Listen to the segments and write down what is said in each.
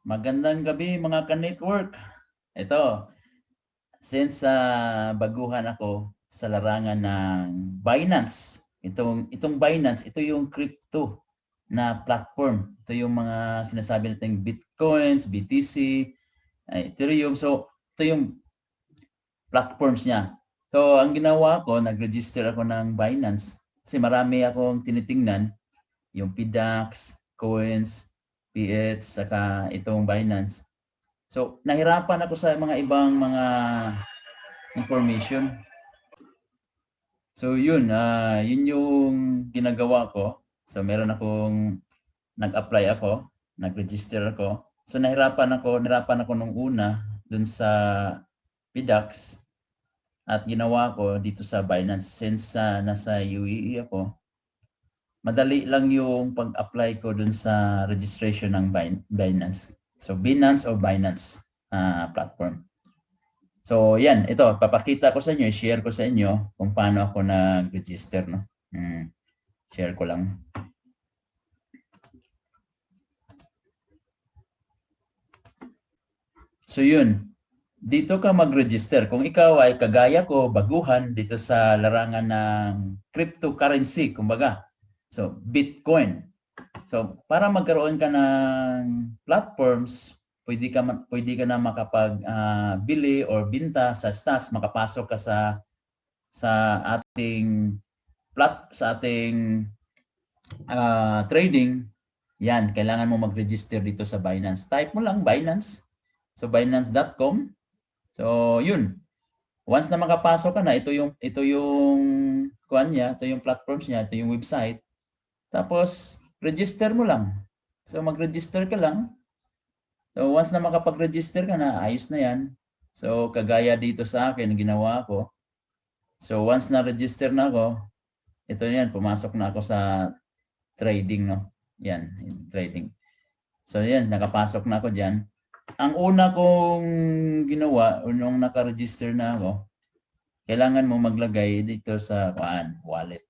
Magandang gabi mga ka-network. Ito, since baguhan ako sa larangan ng Binance. Itong Binance, ito yung crypto na platform. Ito yung mga sinasabi nating Bitcoins, BTC, Ethereum. So, ito yung platforms niya. So, ang ginawa ko, nag-register ako ng Binance kasi marami akong tinitingnan, yung PDAX, Coins, PH, saka itong Binance. So, nahirapan ako sa mga ibang mga information. So, yun yung ginagawa ko. So, meron akong nag-apply ako, nag-register ako. So, nahirapan ako nung una dun sa PDAX at ginawa ko dito sa Binance. Since nasa UAE ako, madali lang yung pag-apply ko dun sa registration ng Binance. So, Binance or Binance platform. So, yan. Ito, papakita ko sa inyo, share ko sa inyo kung paano ako nag-register. No? Share ko lang. So, yun. Dito ka mag-register. Kung ikaw ay kagaya ko, baguhan dito sa larangan ng cryptocurrency, kumbaga. So, Bitcoin. So, para magkaroon ka ng platforms, pwede ka na makapag-bili or binta sa stocks, makapasok ka sa ating trading. Yan, kailangan mo mag-register dito sa Binance. Type mo lang Binance. So binance.com. So, yun. Once na makapasok ka na, ito yung kuan niya, ito yung platforms niya, ito yung website. Tapos register mo lang. So mag-register ka lang. So once na makapag-register ka na, ayos na 'yan. So kagaya dito sa akin, ginawa ko. So once na register na ako, ito 'yan, pumasok na ako sa trading, no. Yan, trading. So yan, nakapasok na ako diyan. Ang una kong ginawa nung naka-register na ako, kailangan mo maglagay dito sa wallet.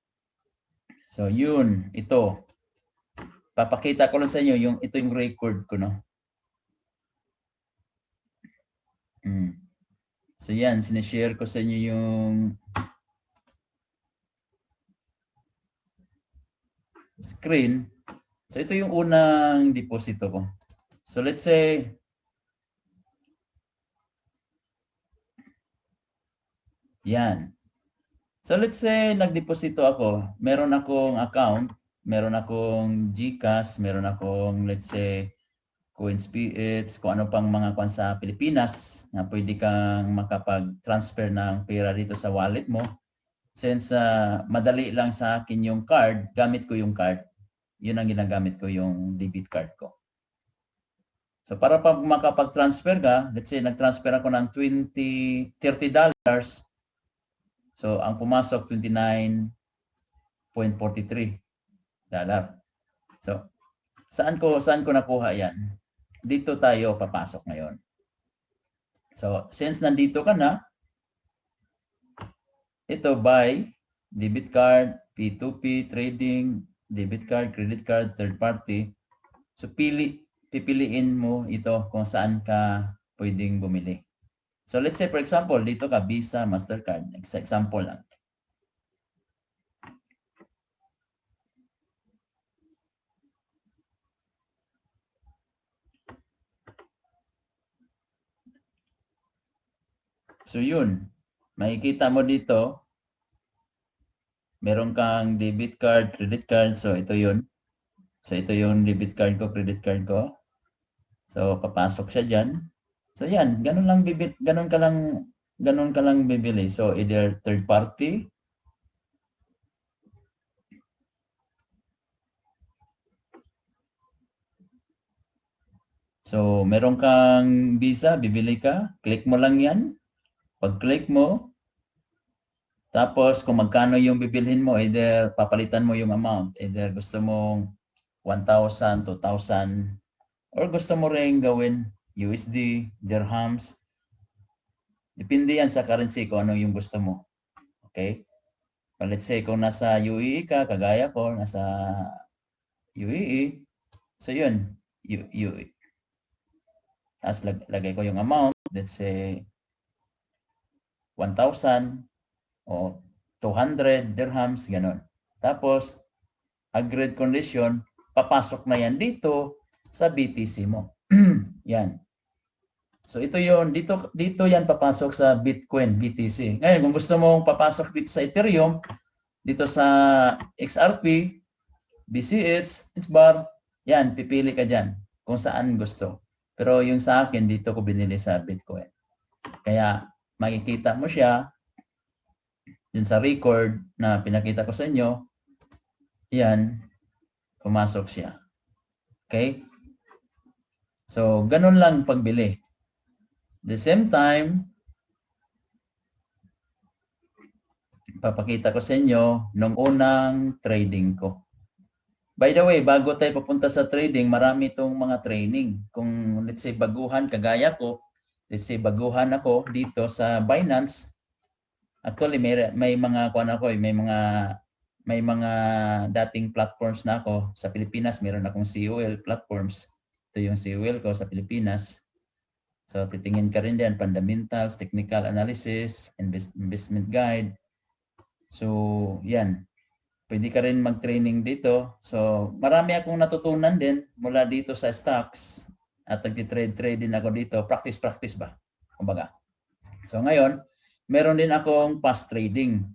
So yun, ito. Papakita ko lang sa inyo ito yung record ko, no. So yan, sinishare ko sa inyo yung screen. So ito yung unang deposito ko. So let's say, yan. So let's say nagdeposito ako, meron akong account, meron akong GCash, meron akong let's say CoinsPH, kung ano pang mga kwan sa Pilipinas na pwede kang makapag-transfer ng pera dito sa wallet mo. Since madali lang sa akin yung card, gamit ko yung card. Yun ang ginagamit ko, yung debit card ko. So para pag makapag-transfer ka, let's say nag-transfer ako ng $30. So ang pumasok $29.43. So saan ko nakuha 'yan? Dito tayo papasok ngayon. So since nandito ka na, ito buy, debit card, P2P, trading, debit card, credit card, third party. So pipiliin mo ito kung saan ka pwedeng bumili. So let's say for example, dito ka Visa, Mastercard, example lang. So yun, makikita mo dito, meron kang debit card, credit card, so ito yun. So ito yung debit card ko, credit card ko. So papasok siya diyan. So yan, ganun ka lang bibili. So either third party, so meron kang Visa, bibili ka, click mo lang yan. Pag-click mo, tapos kung magkano yung bibilhin mo, either papalitan mo yung amount, either gusto mong 1,000, 2,000, or gusto mo rin gawin USD, dirhams. Depende yan sa currency kung ano yung gusto mo. Okay? But let's say kung nasa UAE ka, kagaya ko, nasa UAE, so yun, UAE. Tapos lagay ko yung amount, let's say 1,000 o 200 dirhams, ganun. Tapos, agreed condition, papasok na yan dito sa BTC mo. Yan. So ito yon, dito yan papasok sa Bitcoin, BTC. Ngayon, kung gusto mong papasok dito sa Ethereum, dito sa XRP, BCH, Bar, yan, pipili ka dyan kung saan gusto. Pero yung sa akin, dito ko binili sa Bitcoin. Kaya makikita mo siya dun sa record na pinakita ko sa inyo, yan, pumasok siya. Okay? So, ganun lang pagbili. The same time, papakita ko sa inyo nung unang trading ko. By the way, bago tayo papunta sa trading, marami itong mga training. Kung let's say baguhan, kagaya ko, let's say baguhan ako dito sa Binance, actually may mga kuan ako, may mga dating platforms na ako sa Pilipinas, meron akong COL platforms. Ito yung COL ko sa Pilipinas. So titingin ka rin diyan, fundamentals, technical analysis, investment guide. So yan. Pwede ka rin mag-training dito. So marami akong natutunan din mula dito sa stocks at nagti-trade din ako dito. Practice ba? Kumbaga. So ngayon, meron din akong past trading.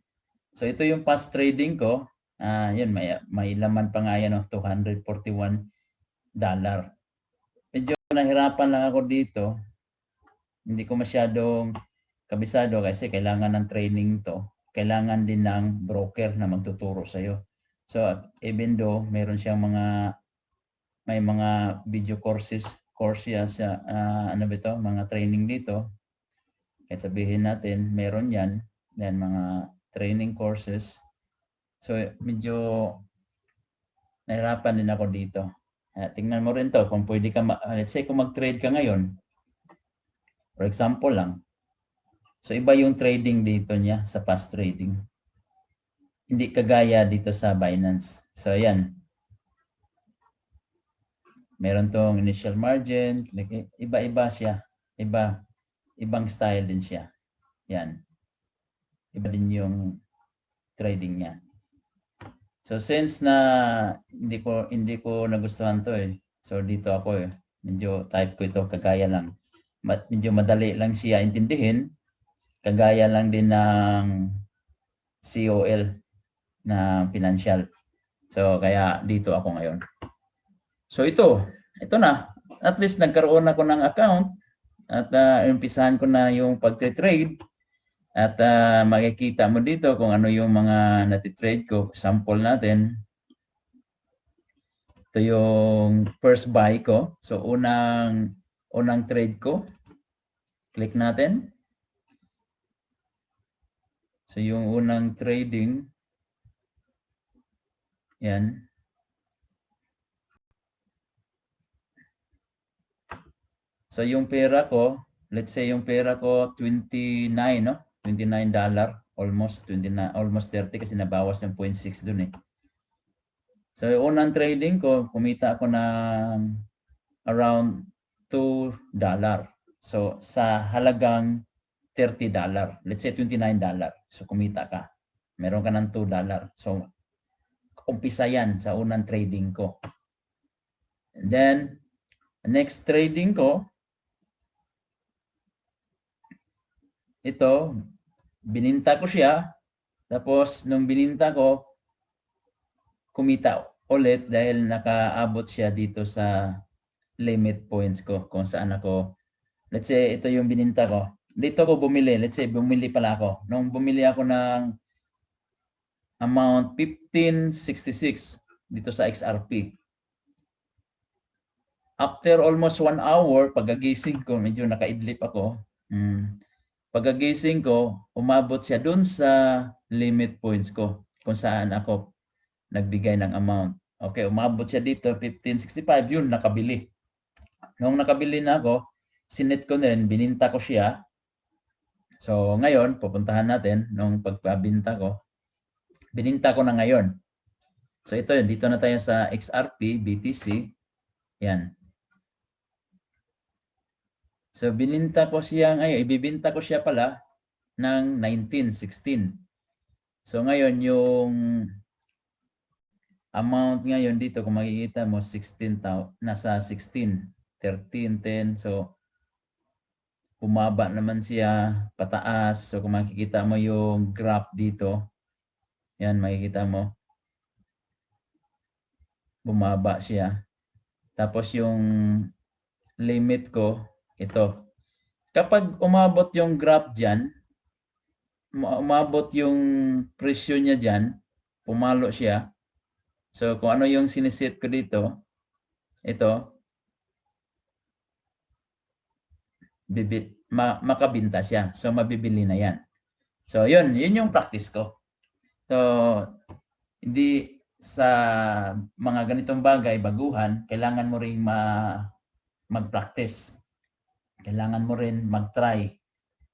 So ito yung past trading ko. Yan, may laman pa nga yan, $241. Medyo nahirapan lang ako dito. Hindi ko masyadong kabisado kasi kailangan ng training to. Kailangan din ng broker na magtuturo sa iyo. So even though meron siyang may mga video course sa mga training dito. Kahit sabihin natin meron yan, mga training courses. So medyo nahirapan din ako dito. Tingnan mo rin to kung pwede ka let's say kung mag-trade ka ngayon. For example lang. So iba yung trading dito niya sa past trading. Hindi kagaya dito sa Binance. So ayan. Meron tong initial margin, iba-iba siya. Ibang style din siya. Yan. Iba din yung trading niya. So since na hindi ko nagustuhan to So dito ako medyo type ko ito kagaya lang. Medyo madali lang siya intindihin. Kagaya lang din ng COL na financial. So kaya dito ako ngayon. So ito na. At least nagkaroon ako ng account at umpisahan ko na yung pagte-trade at makikita mo dito kung ano yung mga nati-trade ko. Sample natin. Ito yung first buy ko. So unang trade ko. Click natin. So yung unang trading, yan. So yung pera ko, let's say yung pera ko 29, no? $29, almost 29, almost 30 kasi nabawas yung 0.6 dun So yung unang trading ko, kumita ako ng around $2. So sa halagang $30. Let's say $29. So kumita ka. Meron ka ng $2. So umpisa yan sa unang trading ko. And then next trading ko, ito, bininta ko siya. Tapos nung bininta ko, kumita ulit dahil nakaabot siya dito sa limit points ko kung saan ako. Let's say ito yung bininta ko. Dito ako bumili. Let's say bumili pala ako. Nung bumili ako ng amount 1566 dito sa XRP. After almost 1 hour, pagagising ko, medyo nakaidlip ako. Pagagising ko, umabot siya dun sa limit points ko kung saan ako nagbigay ng amount. Okay, umabot siya dito, 1565, yun, nakabili. Nung nakabili na ako, sinet ko na rin, bininta ko siya. So, ngayon, pupuntahan natin, nung pagpabinta ko, bininta ko na ngayon. So, ito yun, dito na tayo sa XRP, BTC. Yan. So, bininta ko siya ngayon, ibibinta ko siya pala ng 19.16. So, ngayon, yung amount ngayon dito, kung makikita mo, 16,000, nasa 16, 13, 10. So, bumaba naman siya, pataas. So, kung makikita mo yung graph dito, yan, makikita mo, bumaba siya. Tapos yung limit ko, ito. Kapag umabot yung graph dyan, umabot yung presyo niya dyan, pumalo siya. So, kung ano yung siniset ko dito, ito, makabinta siya. So, mabibili na yan. So, yun yung practice ko. So, hindi sa mga ganitong bagay, baguhan, kailangan mo ring mag-practice. Kailangan mo rin mag-try.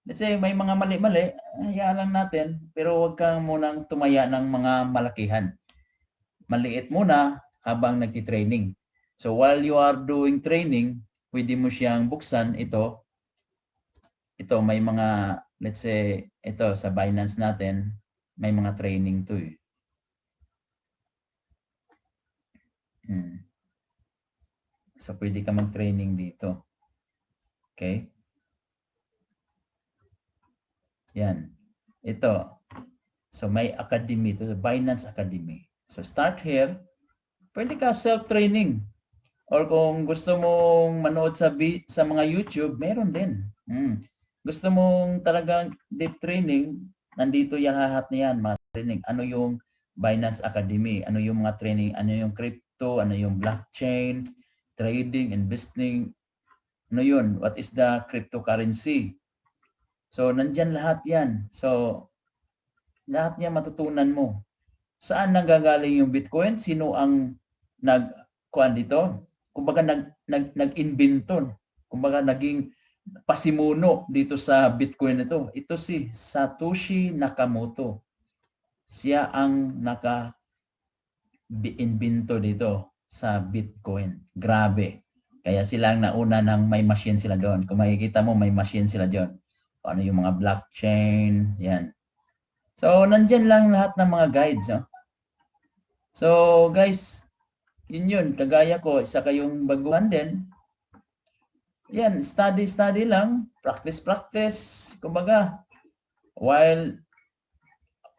Kasi may mga mali-mali, hayaan lang natin, pero huwag kang munang tumaya ng mga malakihan. Maliit muna habang nagti-training. So while you are doing training, pwede mo siyang buksan ito. Ito may mga, let's say, ito sa Binance natin, may mga training to eh. So pwede ka mag-training dito. Okay? Yan. Ito. So may academy to, Binance Academy. So start here. Pwede ka self-training. Or kung gusto mong manood sa mga YouTube, meron din. Gusto mong talagang deep training, nandito yung lahat na yan, mga training. Ano yung Binance Academy? Ano yung mga training? Ano yung crypto? Ano yung blockchain? Trading, investing? Ano yun? What is the cryptocurrency? So, nandyan lahat yan. So, lahat niya matutunan mo. Saan nanggagaling yung Bitcoin? Sino ang nag-kuan dito? Kumbaga nag-invento. Kumbaga naging pasimuno dito sa Bitcoin ito. Ito si Satoshi Nakamoto. Siya ang naka-invento dito sa Bitcoin. Grabe. Kaya sila ang nauna ng may machine sila doon. Kung makikita mo, may machine sila doon. Ano yung mga blockchain, yan. So, nandyan lang lahat ng mga guides. Oh. So, guys, yun. Kagaya ko, isa kayong baguhan din. Yan, study lang. Practice. Kumbaga, while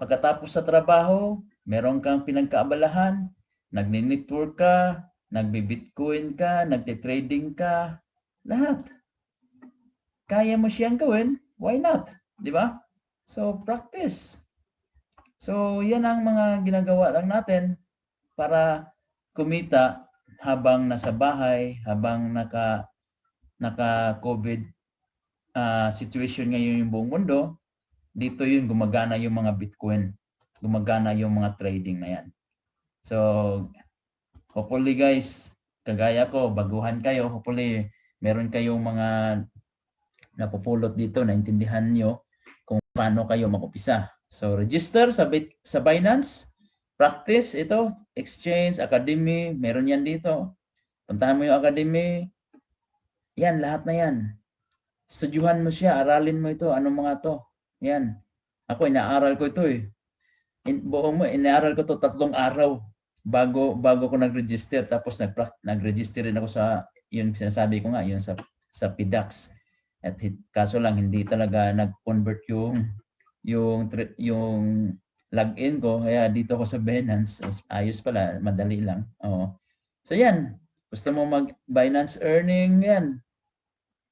pagkatapos sa trabaho, meron kang pinagkaabalahan, nagni-network ka, nagbi-bitcoin ka, nagti-trading ka, lahat. Kaya mo siyang gawin, why not? Di ba? So, practice. So, yan ang mga ginagawa lang natin para kumita habang nasa bahay, habang naka-COVID situation ngayon yung buong mundo. Dito yun, gumagana yung mga Bitcoin. Gumagana yung mga trading na yan. So, hopefully guys, kagaya ko, baguhan kayo. Hopefully, meron kayong mga napupulot dito, naintindihan nyo kung paano kayo mag-upisa. So, register sa Binance, practice ito, exchange, academy, meron yan dito. Puntahan mo yung academy, yan, lahat na yan. Studyuhan mo siya, aralin mo ito, anong mga to. Yan. Ako, inaaral ko ito eh. Inaaral ko to 3 araw bago ko nag-register. Tapos nag-register rin ako sa, yung sinasabi ko nga, yung sa PDAX. At kaso lang, hindi talaga nag-convert yung login ko. Kaya dito ko sa Binance, ayos pala, madali lang. Oo. So yan, gusto mo mag-Binance earning, yan.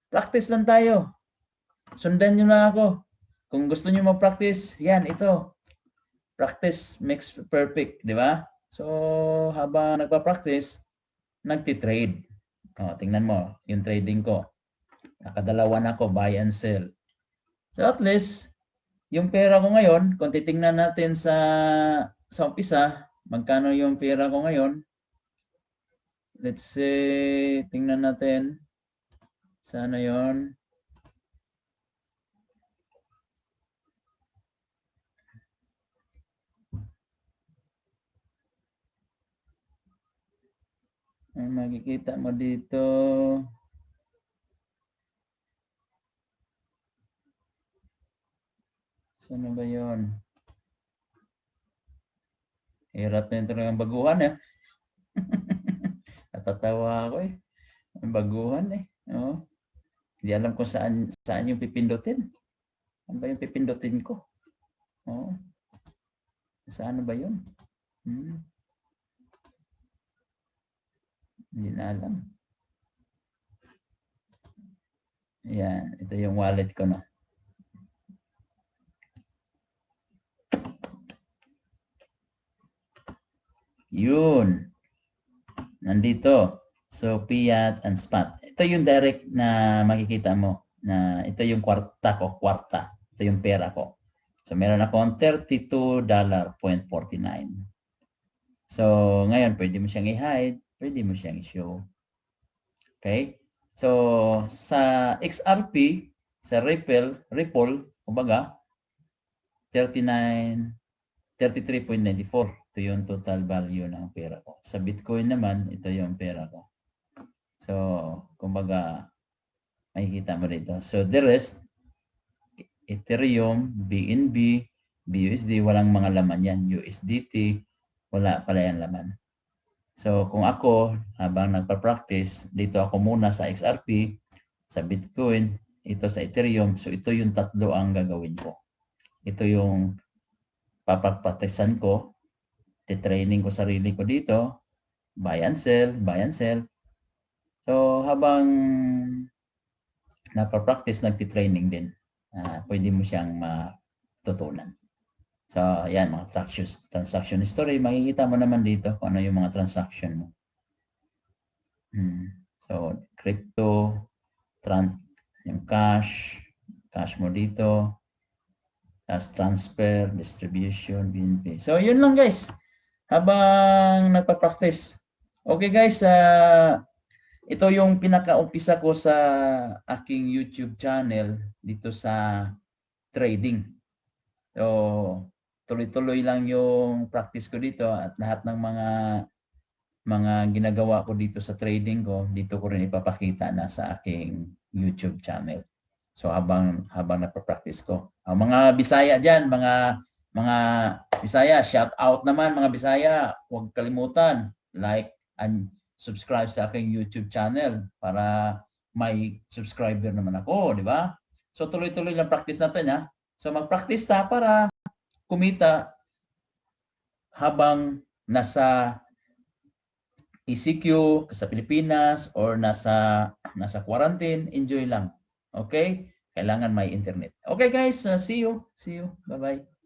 Practice lang tayo. Sundan nyo lang ako. Kung gusto nyo mag-practice, yan, ito. Practice makes perfect, di ba? So, habang nagpa-practice, nagti-trade. O, tingnan mo, yung trading ko. Nakadalawa na ako, buy and sell. So, at least, yung pera ko ngayon, kung titingnan natin sa umpisa, magkano yung pera ko ngayon? Let's say, tingnan natin. Sana yon. Ang makikita mo dito, Saan ba yun? Hirap na ito ng baguhan eh. Natatawa ako eh. Ang baguhan eh. Oo. Hindi alam kung saan yung pipindutin. Ano ba yung pipindutin ko? Oo. Saan ba yun? Hindi na alam. Yan. Ito yung wallet ko na. Yun. Nandito. So, fiat and spot. Ito yung direct na makikita mo na ito yung kwarta ko. Ito yung pera ko. So, meron akong $32.49. So, ngayon, pwede mo siyang i-hide. Pwede mo siyang i-show. Okay? So, sa XRP, sa Ripple, kumbaga, 33.94. Ito yung total value ng pera ko. Sa Bitcoin naman, ito yung pera ko. So, kumbaga, makikita mo dito. So, the rest, Ethereum, BNB, BUSD, walang mga laman yan. USDT, wala pala yan laman. So, kung ako, habang nagpa-practice, dito ako muna sa XRP, sa Bitcoin, ito sa Ethereum. So, ito yung tatlo ang gagawin ko. Ito yung papagpatisan ko, titraining ko sarili ko dito, buy and sell. So, habang napapractice, nagtitraining din, pwede mo siyang matutunan. So, yan, mga transaction history, makikita mo naman dito kung ano yung mga transaction mo. So, crypto, yung cash mo dito, as transfer, distribution, BNB. So, yun lang guys. Habang nagpa-practice. Okay guys, ito yung pinaka-umpisa ko sa aking YouTube channel dito sa trading. So, tuloy-tuloy lang yung practice ko dito at lahat ng mga ginagawa ko dito sa trading ko, dito ko rin ipapakita na sa aking YouTube channel. So habang nagpa-practice ko. Ang mga Bisaya diyan, mga Bisaya, shout out naman mga Bisaya. Huwag kalimutan like and subscribe sa aking YouTube channel para may subscriber naman ako, di ba? So tuloy-tuloy lang practice natin ha. So mag-practice ta para kumita habang nasa ECQ sa Pilipinas or nasa quarantine, enjoy lang. Okay? Kailangan may internet. Okay guys, see you. Bye-bye.